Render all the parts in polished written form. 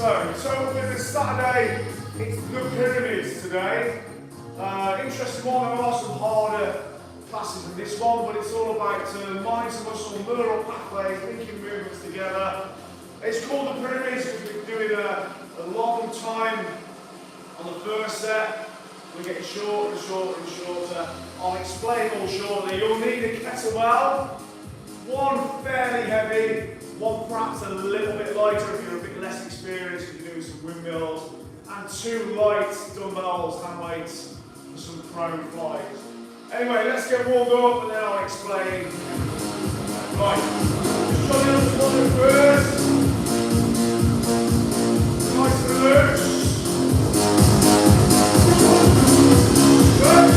So with this Saturday, it's the Pyramids today. Interesting one, there are some harder classes than this one, but it's all about mind to muscle, neural pathways, linking movements together. It's called the Pyramids because we've been doing a long time on the first set. We're getting shorter and shorter and shorter. I'll explain all shortly. You'll need a kettlebell, one fairly heavy, one perhaps a little bit lighter if you're a bit less experienced, if you're doing some windmills, and two light dumbbells, hand weights, for some prone flies. Anyway, let's get warmed up and then I'll explain. Right, just try the other one first. Nice and loose. Good.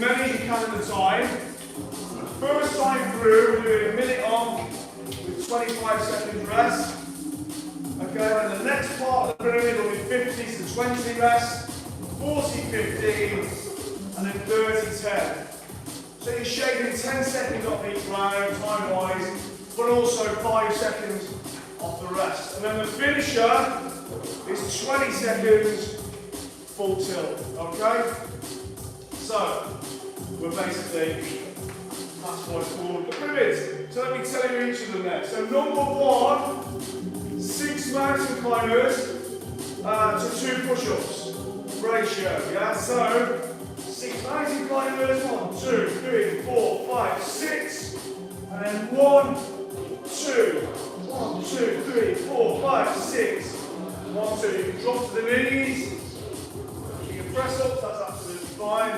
many as you can at the time. First time through, we're doing a minute on with 25 seconds rest. Okay, and the next part of the pyramid will be 50 to 20 rest, 40, 15, and then 30, 10. So you're shaving 10 seconds off each round, time-wise, but also 5 seconds off the rest. And then the finisher is 20 seconds full tilt, okay? So, we're basically, that's what it's called, the pyramids. So let me tell you each of them next. So number 1, 6 mountain climbers to 2 push-ups ratio, yeah? So, 6 mountain climbers, 1, 2, 3, 4, 5, 6, and then 1, 2, 1, 2, 3, 4, 5, 6, 1, 2. You can drop to the knees, you can press up, that's absolutely fine.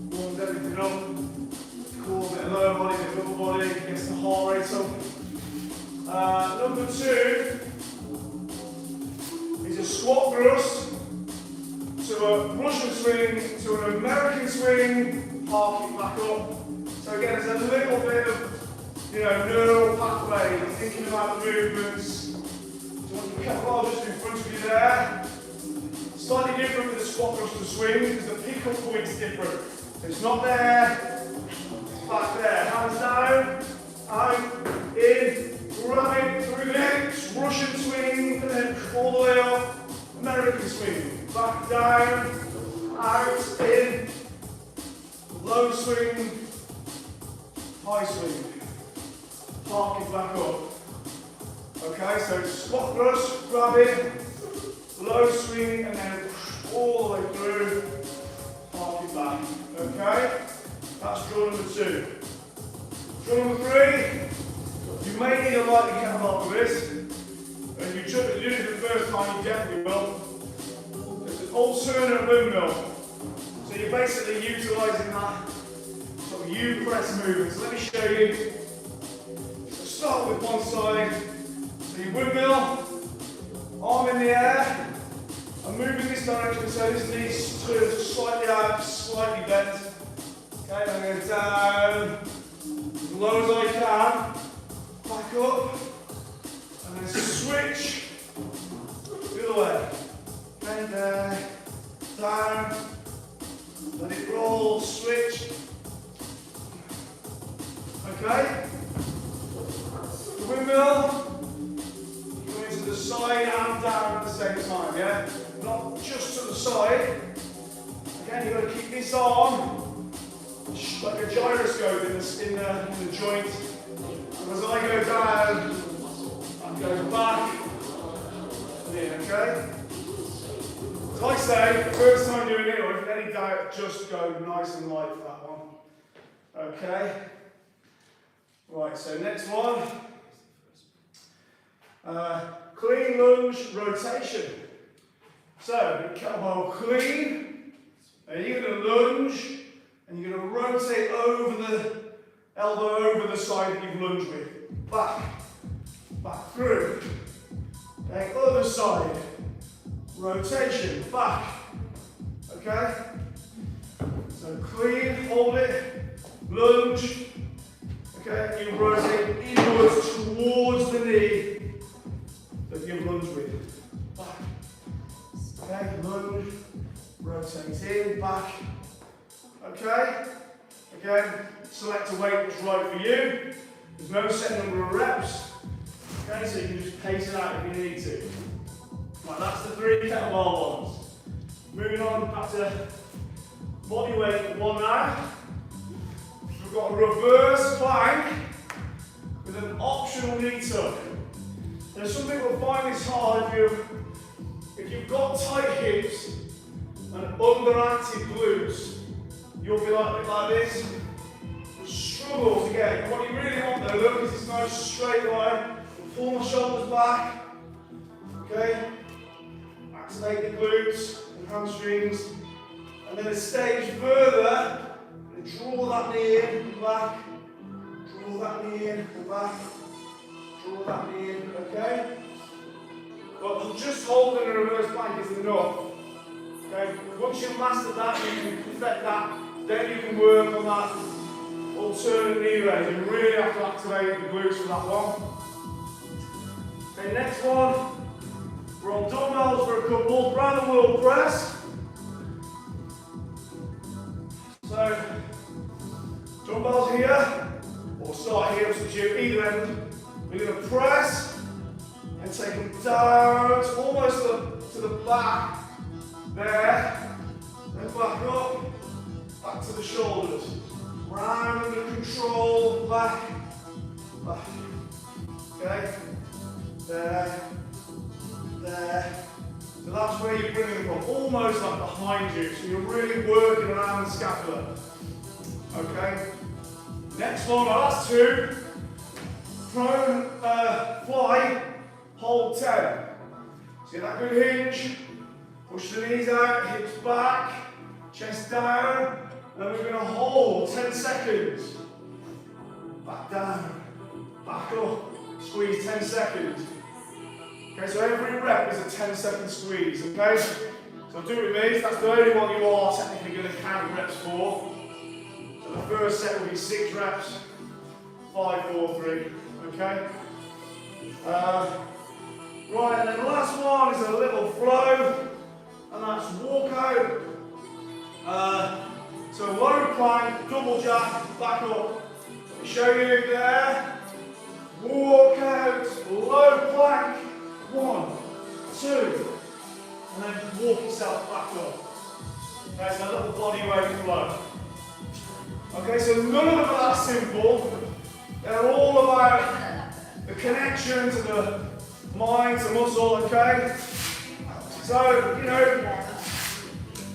Warms everything up, cool, a bit of lower body, a bit of upper body, gets the heart rate up. Number 2 is a squat thrust to a Russian swing, to an American swing, park it back up. So again, there's a little bit of, neural pathway, thinking about the movements. Do you want your kettlebell just in front of you there? Slightly different with the squat thrust to swing, because the pick-up point's different. It's not there, it's back there. Hands down, out, in, grabbing through the hips, Russian swing, and then all the way up, American swing. Back down, out, in, low swing, high swing. Park it back up. Okay, so squat thrust, grab it, low swing, and then all the way through, park it back. Okay, that's drill number 2. Drill number 3, you may need a lightning kettlebell for this. If you do it the first time, you definitely will. It's an alternate windmill. So you're basically utilising that sort of U-press movement. So let me show you. So start with one side. So you windmill, arm in the air. I'm moving this direction so this knee's turned slightly out, slightly bent. Okay, I'm going down as low as I can. Back up. And then switch the other way. And down. Let it roll, switch. Okay? The windmill. Go into the side and down at the same time, yeah? Not just to the side. Again, you've got to keep this arm like a gyroscope in the joint. And as I go down, I'm going back and in, okay? Like I say, first time doing it, or if any doubt, just go nice and light for that one. Okay? Right, so next one. Clean lunge rotation. So, kettlebell clean, and you're going to lunge, and you're going to rotate over the elbow over the side that you've lunged with. Back through. Okay, other side. Rotation, back. Okay? So clean, hold it, lunge. Okay, you rotate inwards towards the knee that you've lunged with. Back. Okay, lunge, rotate in, back. Okay? Again, select a weight that's right for you. There's no set number of reps. Okay, so you can just pace it out if you need to. Right, that's the 3 kettlebell ones. Moving on back to body weight 1 now. We've got a reverse plank with an optional knee tuck. Now some people find this hard if you've got tight hips and underactive glutes. You'll be like this. You'll struggle to get it. What you really want though, look, is this nice straight line. Pull my shoulders back. Okay? Activate the glutes and hamstrings. And then a stage further, and draw that knee in and back. Draw that knee in and back. Draw that knee in, okay? But just holding a reverse plank is enough. Okay? Once you've mastered that, you can perfect that then you can work on that alternate knee raise. You really have to activate the glutes for that one. Okay, next one, we're on dumbbells for a couple, round the world press. So, dumbbells here, or start here, substitute either end. We're going to press and take them down, almost to the back, there, then back up, back to the shoulders. Round under control, back, back. Okay? There, there. So that's where you're bringing them from, almost like behind you. So you're really working around the scapula. Okay? Next one, last two. Prone fly, hold 10. See that good hinge? Push the knees out, hips back, chest down. Then we're going to hold 10 seconds. Back down, back up, squeeze 10 seconds. Okay, so every rep is a 10-second squeeze, okay? So do it with me, that's the only one you are technically going to count reps for. So the first set will be 6 reps, 5, 4, 3, okay? Right, and then the last one is a little flow, and that's walk out. So low plank, double jack, back up. Let me show you there. Walk out, low plank. 1, 2, and then walk yourself back up. Okay, so a little body weight flow. Okay, so none of them are that simple. They're all about the connection to the mind, to muscle, okay? So, you know,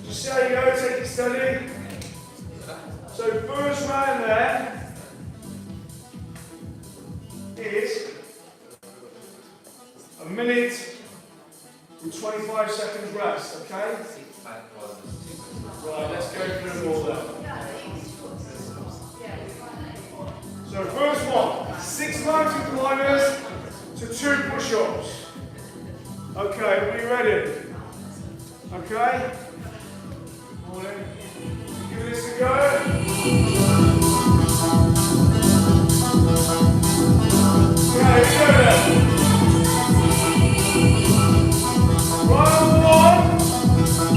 just see how you go, take it steady. So first round there is a minute and 25 seconds rest, okay? Right, let's go through them all then. So first one, 6 mountain climbers to 2 push-ups. Okay, are you ready? Okay? Give this a go. Okay, let's go then. Round 1, 1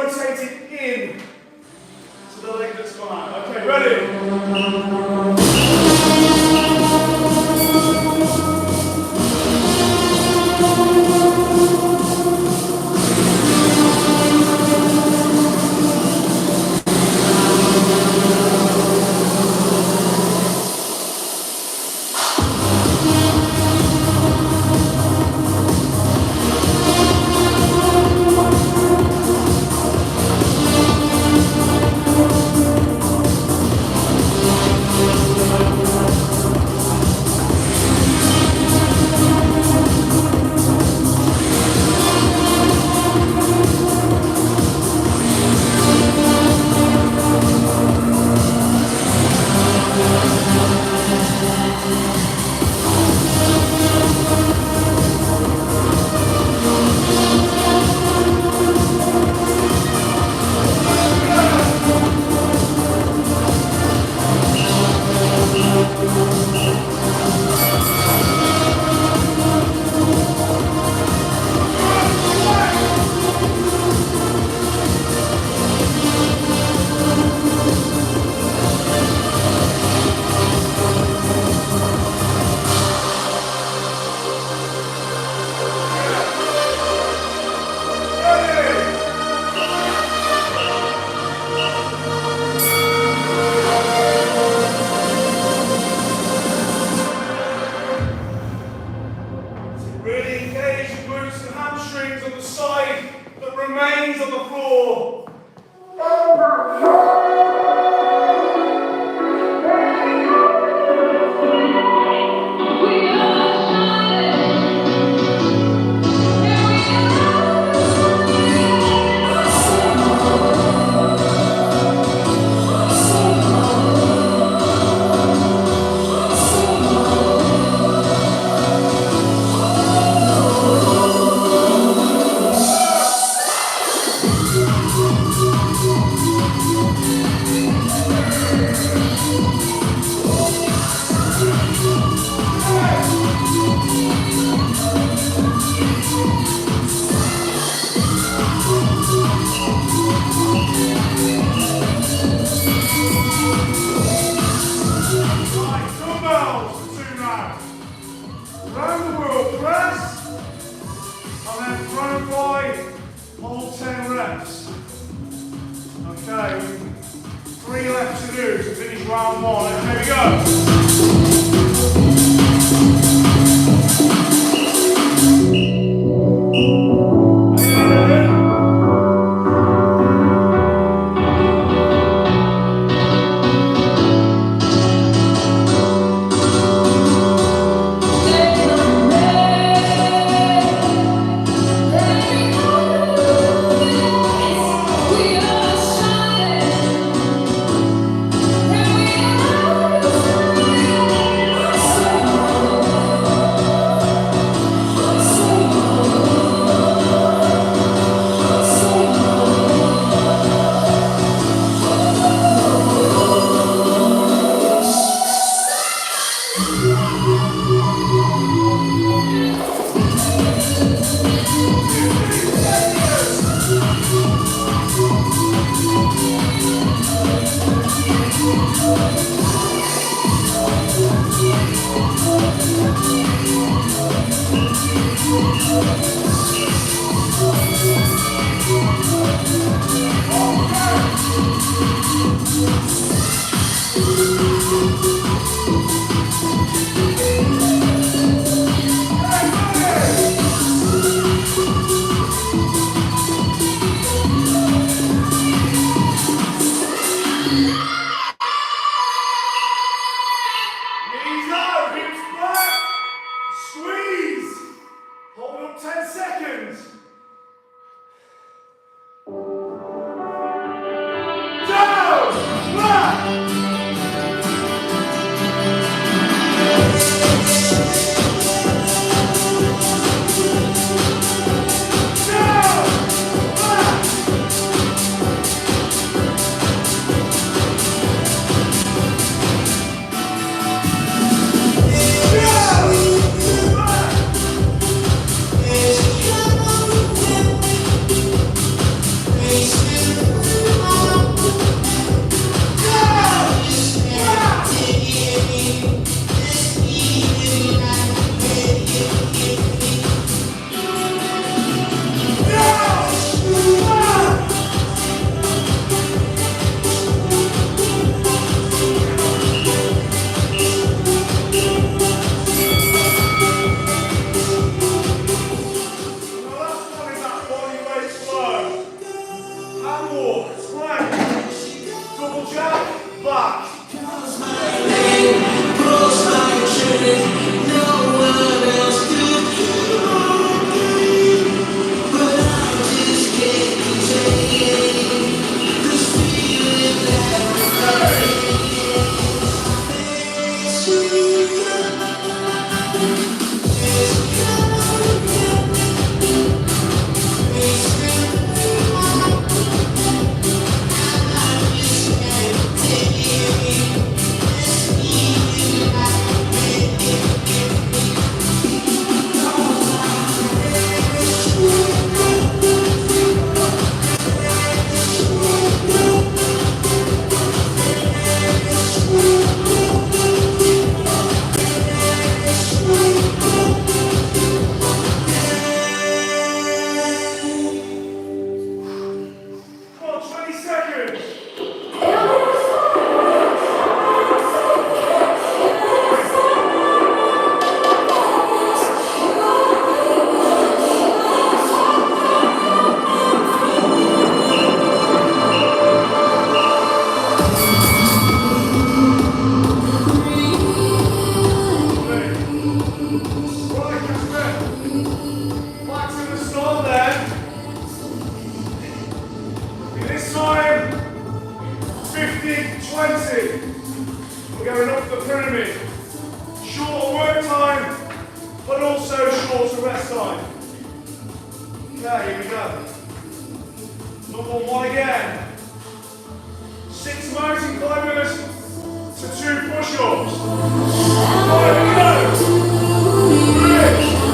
rotate it in to the leg that's gone out. Okay, ready? Really engage your glutes and hamstrings on the side that remains on the floor. Round the world press, and then front fly, hold 10 reps. Okay, 3 left to do to finish round 1. Here we go. We are this time, 50-20. We're going up the pyramid. Shorter work time, but also shorter rest time. Okay, here we go. Number one again. 6 mountain climbers to 2 push-ups. Right, here we go. 3, 2, 1.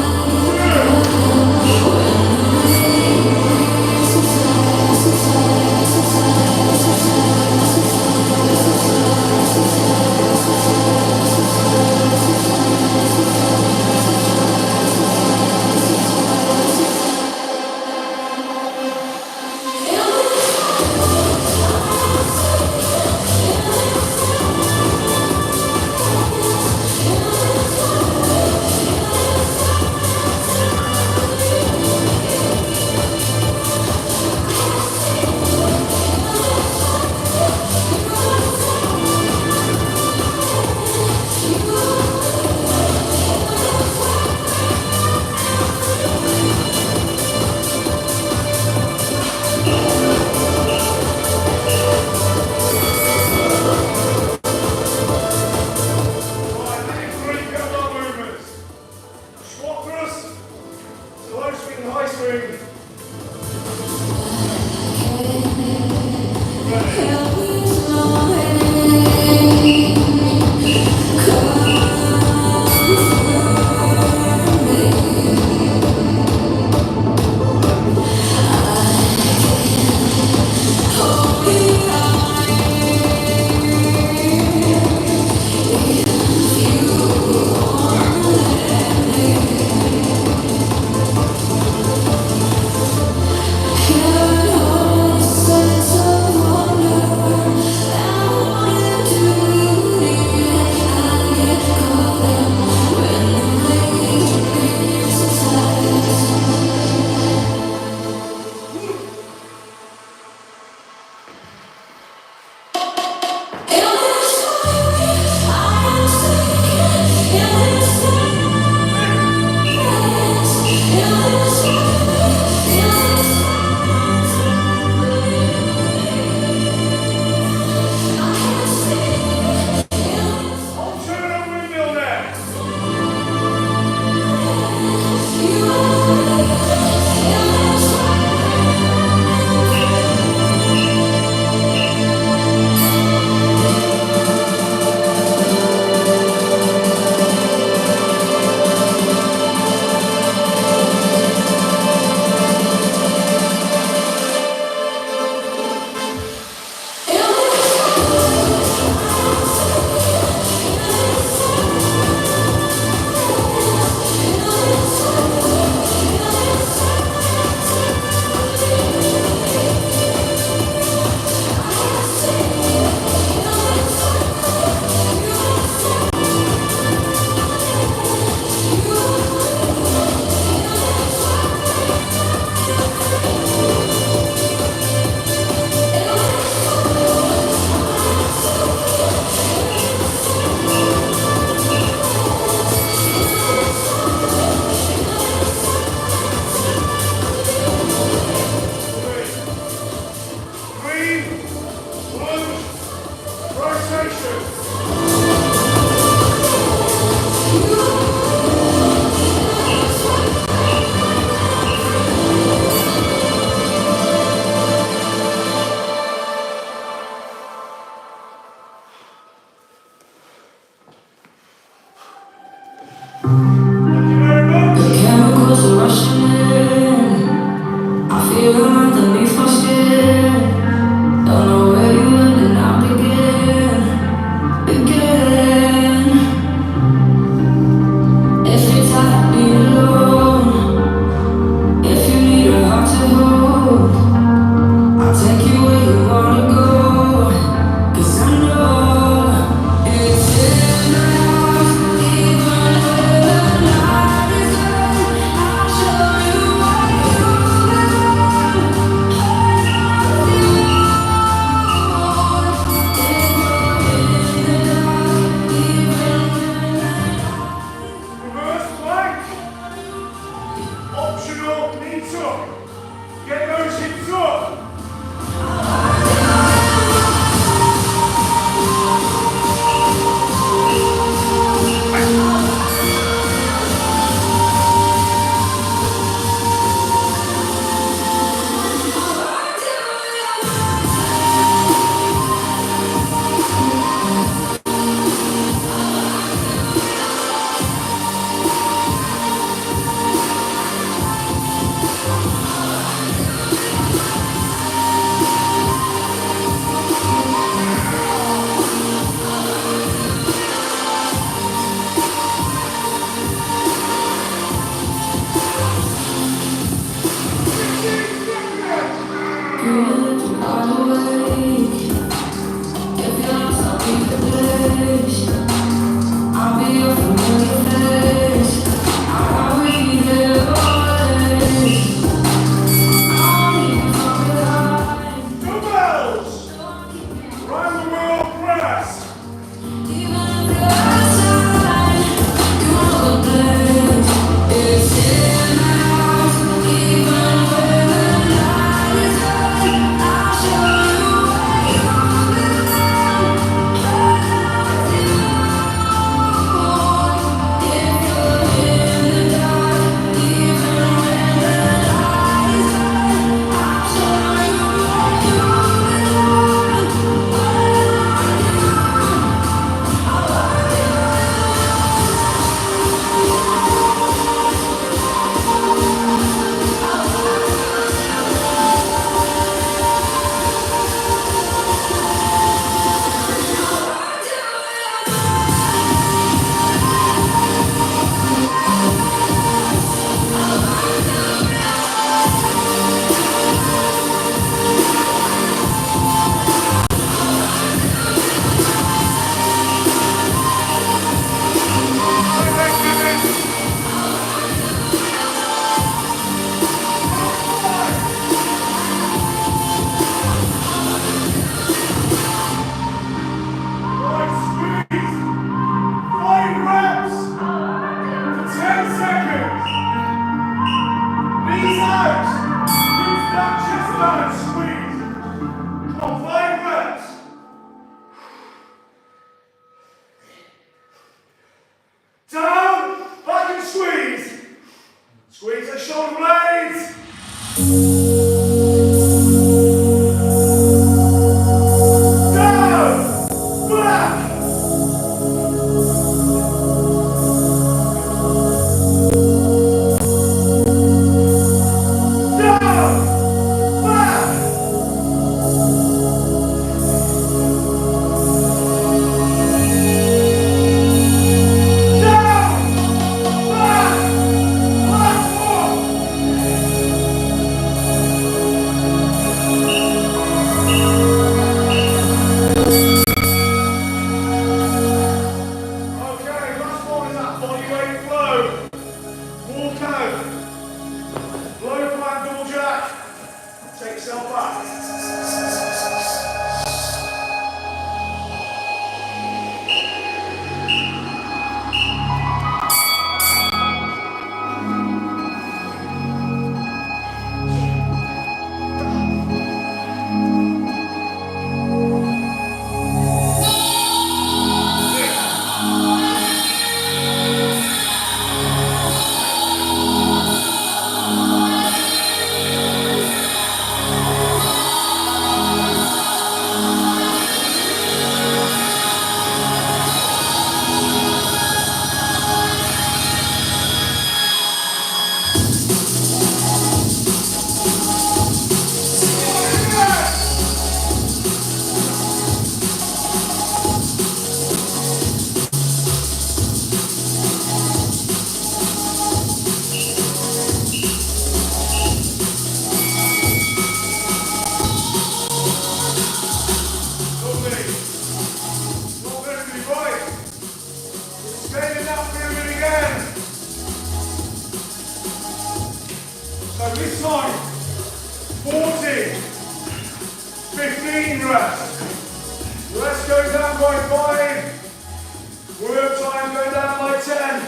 15 reps. Let's go down by 5. Work time go down by 10.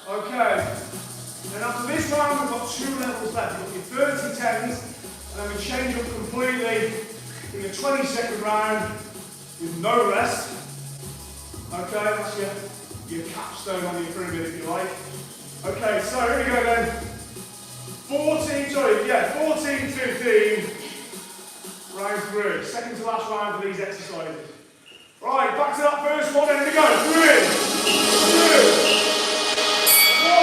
Okay. And after this round, we've got 2 levels left. You've got your 30 tens, and then we change up completely in a 20-second round with no rest. Okay, that's your capstone on your pyramid, if you like. Okay, so here we go then. 14, 15, round 3. Second to last round for these exercises. Right, back to that first one, and here we go. 3, 2, 1.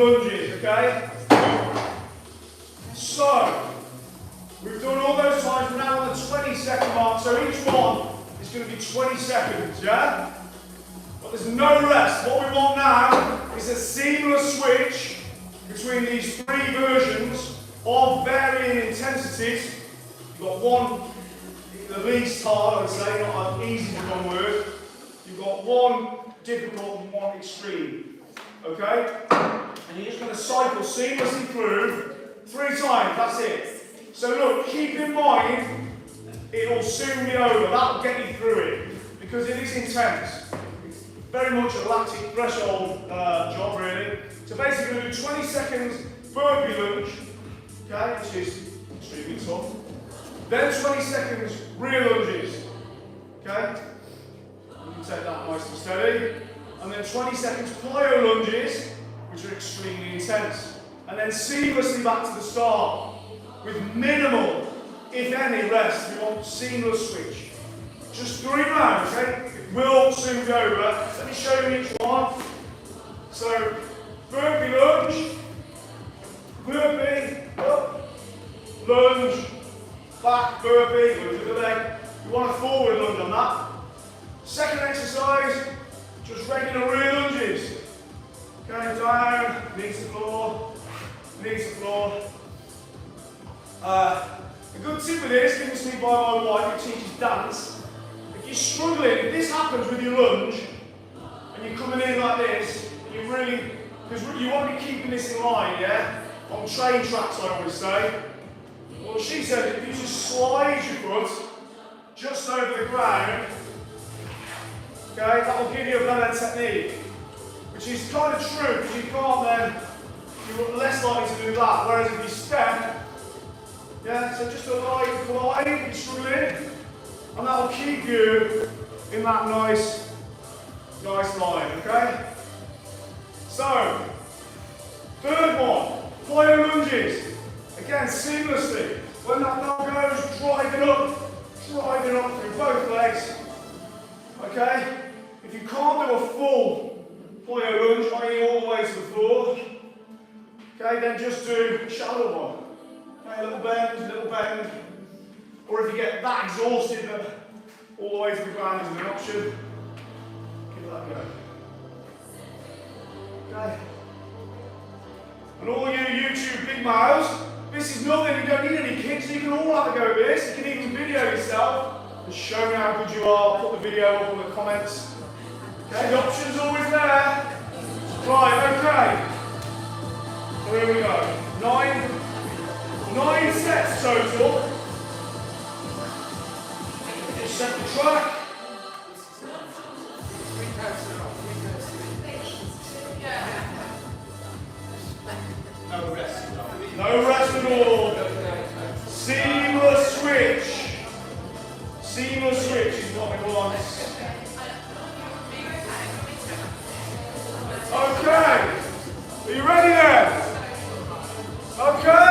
lunges, okay? So, we've done all those times, we're now on the 20-second mark, so each one is going to be 20 seconds, yeah? But there's no rest. What we want now is a seamless switch between these three versions of varying intensities. You've got one, the least hard, I would say, not an easy to one word. You've got one difficult and one extreme, okay? And you're just going to cycle seamlessly through 3 times, that's it. So look, keep in mind, it'll soon be over. That'll get you through it, because it is intense. It's very much a lactic threshold job, really. So basically, we're going to do 20 seconds burpee lunge, okay, which is extremely tough. Then 20 seconds rear lunges, okay? You can take that nice and steady. And then 20 seconds plyo lunges, which are extremely intense. And then seamlessly back to the start with minimal, if any, rest. We want seamless switch. Just 3 rounds, okay? It will soon be over. Let me show you each one. So, burpee lunge, burpee, up, lunge, back, burpee, lunge with the leg. You want a forward lunge on that. Second exercise, just regular rear lunges. Going down, knees to floor, knees to floor. A good tip with this, given to me by my wife who teaches dance. If you're struggling, if this happens with your lunge, and you're coming in like this, and you really, because you want to be keeping this in line, yeah? On train tracks, I always say. Well, she said if you just slide your foot just over the ground, okay, that will give you a better technique. Which is kind of true, because you can't then, you're less likely to do that. Whereas if you step, yeah, so just a light glide, if you're struggling, and that will keep you in that nice line, okay? So, third one, plyo lunges. Again, seamlessly. When that bell goes, drive it up through both legs, okay? If you can't do a full plyo lunge, i.e. all the way to the floor, okay, then just do a shallow one. Okay, little bend. Or if you get that exhausted that all the way to the ground isn't an option, give that a go. Okay. And all you YouTube big mouths, this is nothing, you don't need any kits, you can all have a go at this. You can even video yourself and show me how good you are, put the video up in the comments. Okay, the option's always there. Right, okay. So here we go. 9 sets total. Just set the track. No rest. No rest at all. Seamless switch. Seamless switch is what we want. Okay. Are you ready then? Okay.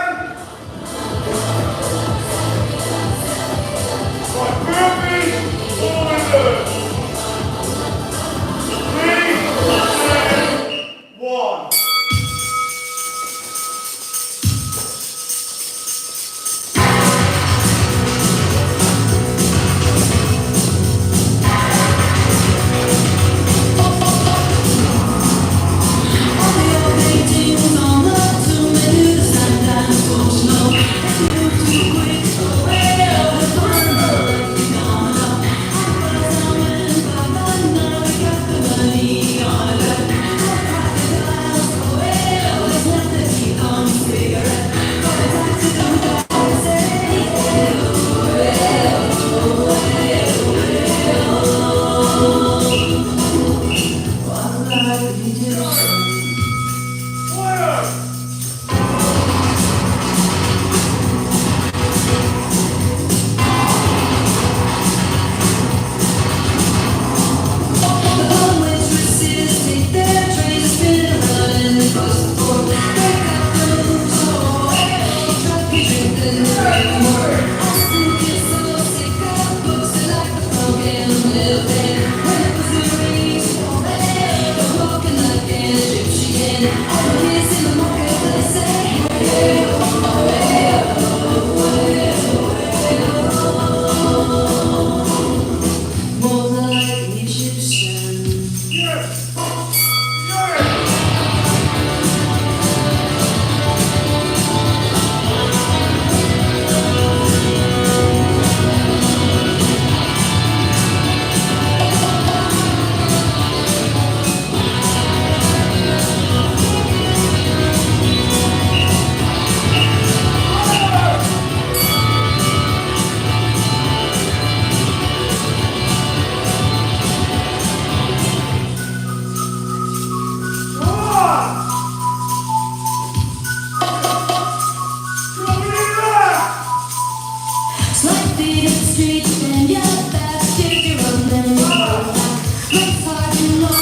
feet up the street, and you're fast, kick your own, then you go back. Looks hard to know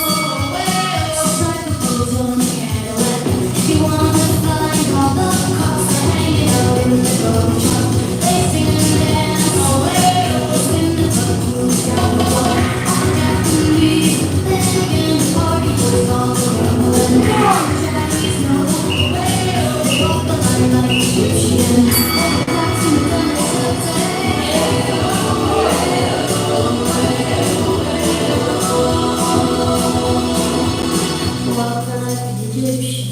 where to strike the pose on the Cadillac. If you wanna find all the cops are hanging out in the road shop, they sing and dance away, spin the blues down the wall. After me, then again the party goes all around. Chinese know where they walk the line like Egyptian. Walk like an Egyptian.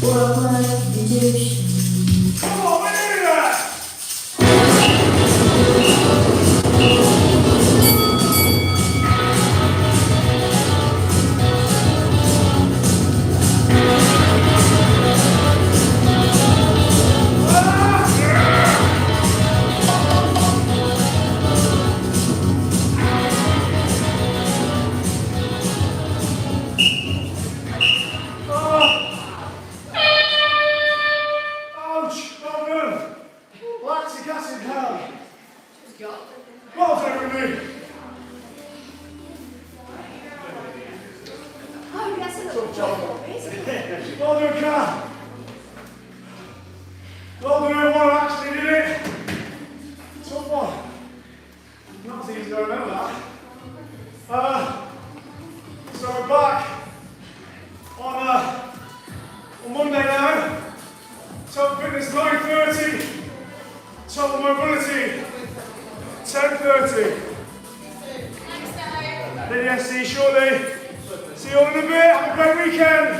Walk like an Egyptian. Come on, we do that! Ouch! Oh no! Lactic acid hell! Well done, everybody! Oh, that's a little job for me, isn't it? Well done, Kat! Well done, everyone who actually did it! Tough one. Not as easy as I remember that. So we're back on Monday now. Top fitness 9:30. Top mobility 10:30. Then yes, see you shortly. See you all in a bit. Have a great weekend.